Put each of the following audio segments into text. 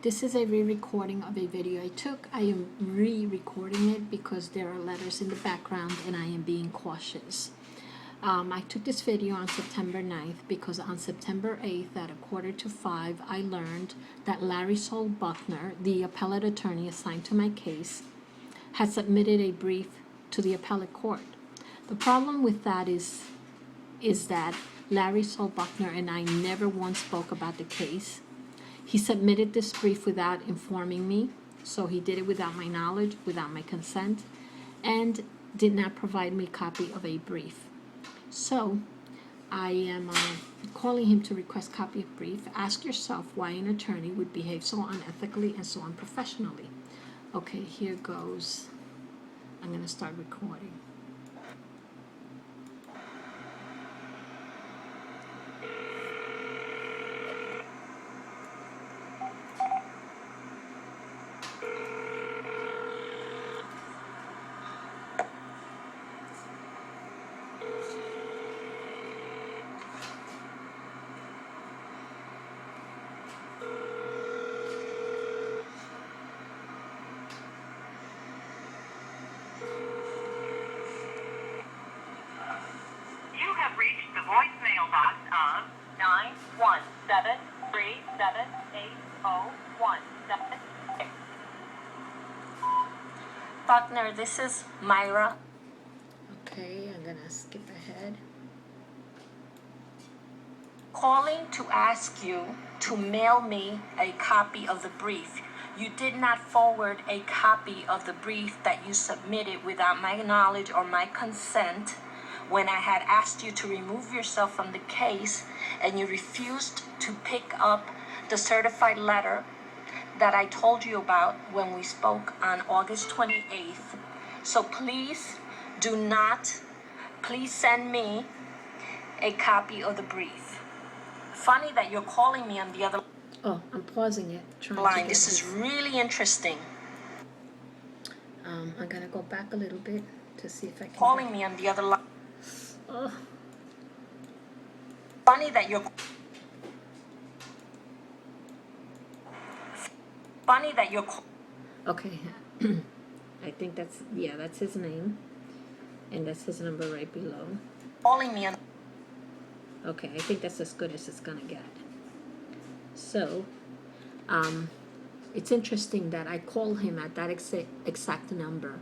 This is a re-recording of a video I took. I am re-recording it because there are letters in the background and I am being cautious. I took this video on September 9th because on September 8th at 4:45 I learned that Larry Saul Bachner, the appellate attorney assigned to my case, had submitted a brief to the appellate court. The problem with that is that Larry Saul Bachner and I never once spoke about the case. He submitted this brief without informing me, so he did it without my knowledge, without my consent, and did not provide me a copy of a brief. So I am calling him to request a copy of brief. Ask yourself why an attorney would behave so unethically and so unprofessionally. Okay, here goes. I'm going to start recording. Reached the voicemail box of 917378017. Bachner, this is Myra. Okay, I'm gonna skip ahead. Calling to ask you to mail me a copy of the brief. You did not forward a copy of the brief that you submitted without my knowledge or my consent when I had asked you to remove yourself from the case, and you refused to pick up the certified letter that I told you about when we spoke on August 28th. So please send me a copy of the brief. Funny that you're calling me on the other Oh, I'm pausing it. line. This is really interesting. I'm gonna go back a little bit to see if I can. Calling me on the other line. Oh. Funny that you're Okay. I think that's his name, and that's his number right below. calling me on. Okay, I think that's as good as it's gonna get. So, it's interesting that I called him at that exact number.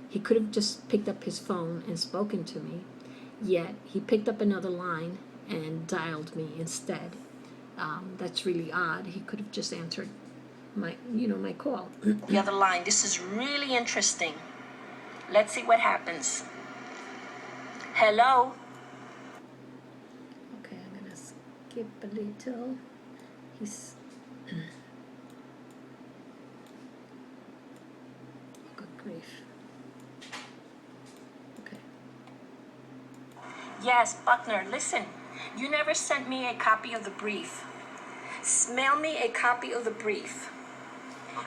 He could have just picked up his phone and spoken to me, yet he picked up another line and dialed me instead. That's really odd. He could have just answered my call. The other line. This is really interesting. Let's see what happens. Hello? Okay, I'm gonna skip a little. He's good grief. Okay. Yes, Bachner, listen. You never sent me a copy of the brief. Mail me a copy of the brief.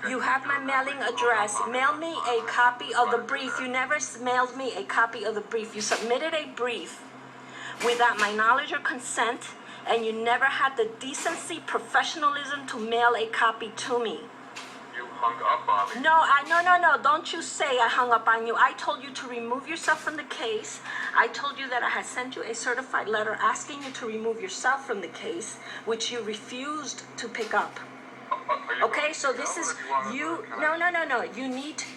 You have my mailing address. Mail me a copy of the brief. You never mailed me a copy of the brief. You submitted a brief without my knowledge or consent, and you never had the decency, professionalism to mail a copy to me. You hung up on me. No. Don't you say I hung up on you. I told you to remove yourself from the case. I told you that I had sent you a certified letter asking you to remove yourself from the case, which you refused to pick up. Okay, so this is you. No.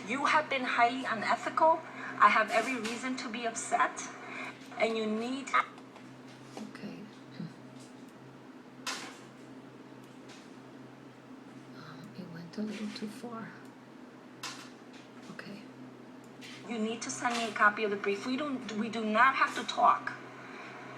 You have been highly unethical. I have every reason to be upset, and you need. Okay. It went a little too far. Okay. You need to send me a copy of the brief. We do not have to talk.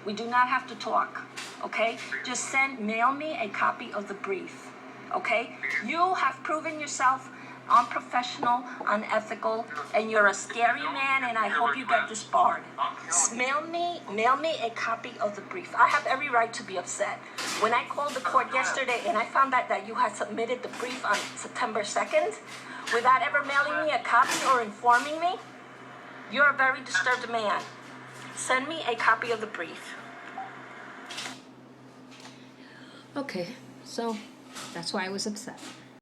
We do not have to talk. Okay? Just mail me a copy of the brief. Okay? You have proven yourself unprofessional, unethical, and you're a scary man, and I hope you get disbarred. Mail me a copy of the brief. I have every right to be upset. When I called the court yesterday and I found out that you had submitted the brief on September 2nd without ever mailing me a copy or informing me, you're a very disturbed man. Send me a copy of the brief. Okay. So That's why I was upset.